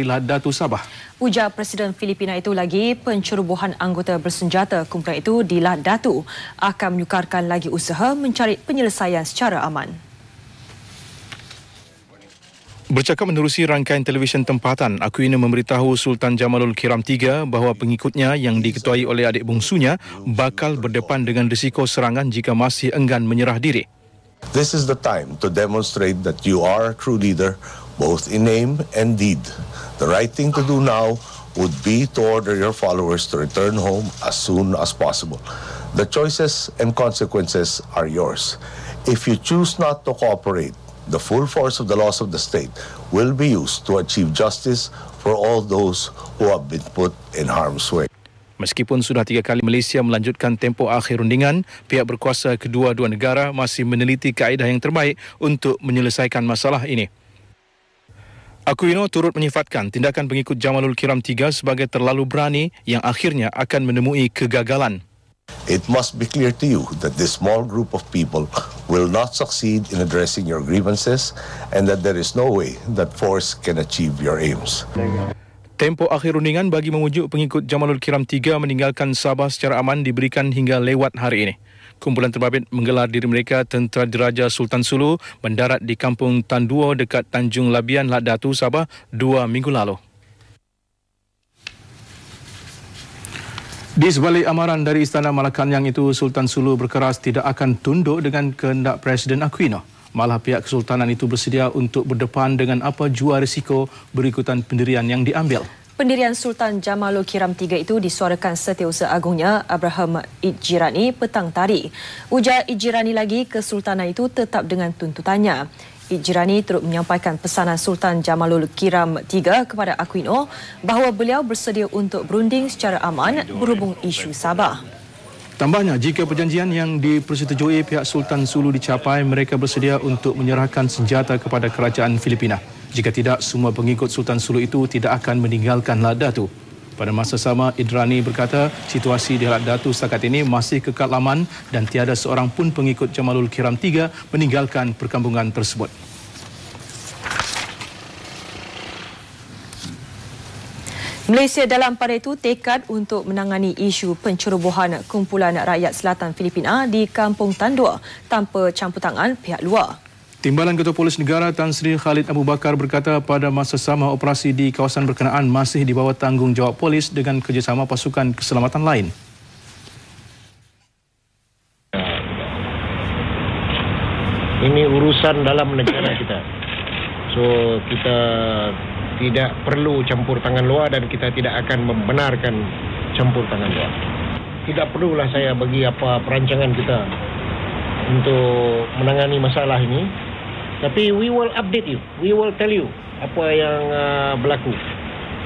Datu Sabah. Ujar Presiden Filipina itu lagi, pencerobohan anggota bersenjata kumpulan itu di Datu akan menyukarkan lagi usaha mencari penyelesaian secara aman. Bercakap menerusi rangkaian televisyen tempatan, Aquino memberitahu Sultan Jamalul Kiram III bahawa pengikutnya yang diketuai oleh adik bungsunya bakal berdepan dengan risiko serangan jika masih enggan menyerah diri. This is the time to demonstrate that you are a true leader, both in name and deed. The right thing to do now would be to order your followers to return home as soon as possible. The choices and consequences are yours. If you choose not to cooperate, the full force of the laws of the state will be used to achieve justice for all those who have been put in harm's way. Meskipun sudah 3 kali Malaysia melanjutkan tempoh akhir rundingan, pihak berkuasa kedua-dua negara masih meneliti kaedah yang terbaik untuk menyelesaikan masalah ini. Aquino turut menyifatkan tindakan pengikut Jamalul Kiram III sebagai terlalu berani yang akhirnya akan menemui kegagalan. It must be clear to you that this small group of people will not succeed in addressing your grievances and that there is no way that force can achieve your aims. Tempoh akhir rundingan bagi memujuk pengikut Jamalul Kiram III meninggalkan Sabah secara aman diberikan hingga lewat hari ini. Kumpulan terbabit menggelar diri mereka Tentera Diraja Sultan Sulu mendarat di Kampung Tanduo dekat Tanjung Labian, Datu Sabah 2 minggu lalu. Di sebalik amaran dari Istana Malaccanyang itu, Sultan Sulu berkeras tidak akan tunduk dengan kehendak Presiden Aquino. Malah pihak Kesultanan itu bersedia untuk berdepan dengan apa jua risiko berikutan pendirian yang diambil. Pendirian Sultan Jamalul Kiram III itu disuarakan Setiausaha Agungnya Abraham Ijirani petang tadi. Ujar Ijirani lagi, Kesultanan itu tetap dengan tuntutannya. Ijirani turut menyampaikan pesanan Sultan Jamalul Kiram III kepada Aquino bahawa beliau bersedia untuk berunding secara aman berhubung isu Sabah. Tambahnya, jika perjanjian yang dipersetujui pihak Sultan Sulu dicapai, mereka bersedia untuk menyerahkan senjata kepada kerajaan Filipina. Jika tidak, semua pengikut Sultan Sulu itu tidak akan meninggalkan Datu. Pada masa sama, Ijirani berkata situasi di Datu setakat ini masih kekal aman dan tiada seorang pun pengikut Jamalul Kiram III meninggalkan perkampungan tersebut. Malaysia dalam pada itu tekad untuk menangani isu pencerobohan kumpulan rakyat selatan Filipina di Kampung Tanduo tanpa campur tangan pihak luar. Timbalan Ketua Polis Negara Tan Sri Khalid Abu Bakar berkata pada masa sama operasi di kawasan berkenaan masih di bawah tanggungjawab polis dengan kerjasama pasukan keselamatan lain. Ini urusan dalam negara kita. So kita tidak perlu campur tangan luar dan kita tidak akan membenarkan campur tangan luar. Tidak perlulah saya bagi apa perancangan kita untuk menangani masalah ini. Tapi we will update you. We will tell you apa yang berlaku.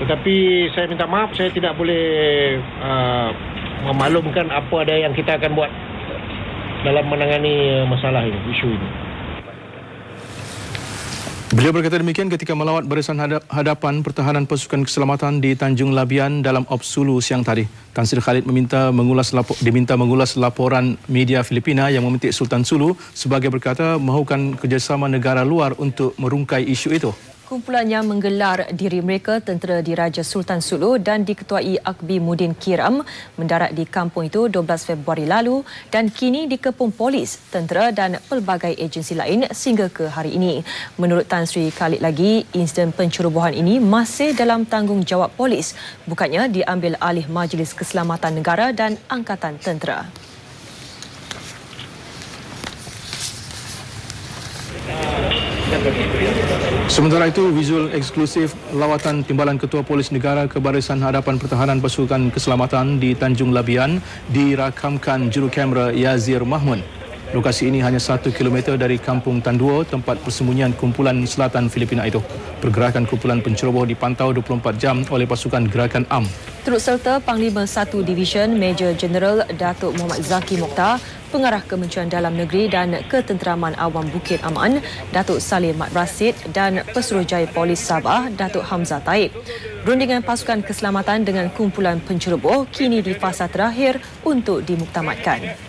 Tetapi saya minta maaf, saya tidak boleh memaklumkan apa ada yang kita akan buat dalam menangani masalah ini, isu ini. Beliau berkata demikian ketika melawat barisan hadapan pertahanan pasukan keselamatan di Tanjung Labian dalam Ops Sulu siang tadi. Tan Sri Khalid diminta mengulas laporan media Filipina yang meminta Sultan Sulu sebagai berkata mahukan kerjasama negara luar untuk merungkai isu itu. Kumpulannya menggelar diri mereka Tentera Diraja Sultan Sulu dan diketuai Akbi Muddin Kiram mendarat di kampung itu 12 Februari lalu dan kini dikepung polis, tentera dan pelbagai agensi lain sehingga ke hari ini. Menurut Tan Sri Khalid lagi, insiden pencerobohan ini masih dalam tanggungjawab polis, bukannya diambil alih Majlis Keselamatan Negara dan Angkatan Tentera. Sementara itu, visual eksklusif lawatan Timbalan Ketua Polis Negara ke Barisan Hadapan Pertahanan Pasukan Keselamatan di Tanjung Labian dirakamkan juru kamera Yazir Mahmud. Lokasi ini hanya 1 km dari Kampung Tanduo, tempat persembunyian kumpulan selatan Filipina itu. Pergerakan kumpulan penceroboh dipantau 24 jam oleh pasukan Gerakan AM. Turut serta Panglima 1 Division Major Jeneral Datuk Muhammad Zaki Mokhtar, Pengarah Kementerian Dalam Negeri dan Ketenteraman Awam Bukit Aman, Datuk Saleh Mat Rasid dan Pesuruhjaya Polis Sabah, Datuk Hamzah Taib. Rundingan pasukan keselamatan dengan kumpulan penceroboh kini di fasa terakhir untuk dimuktamadkan.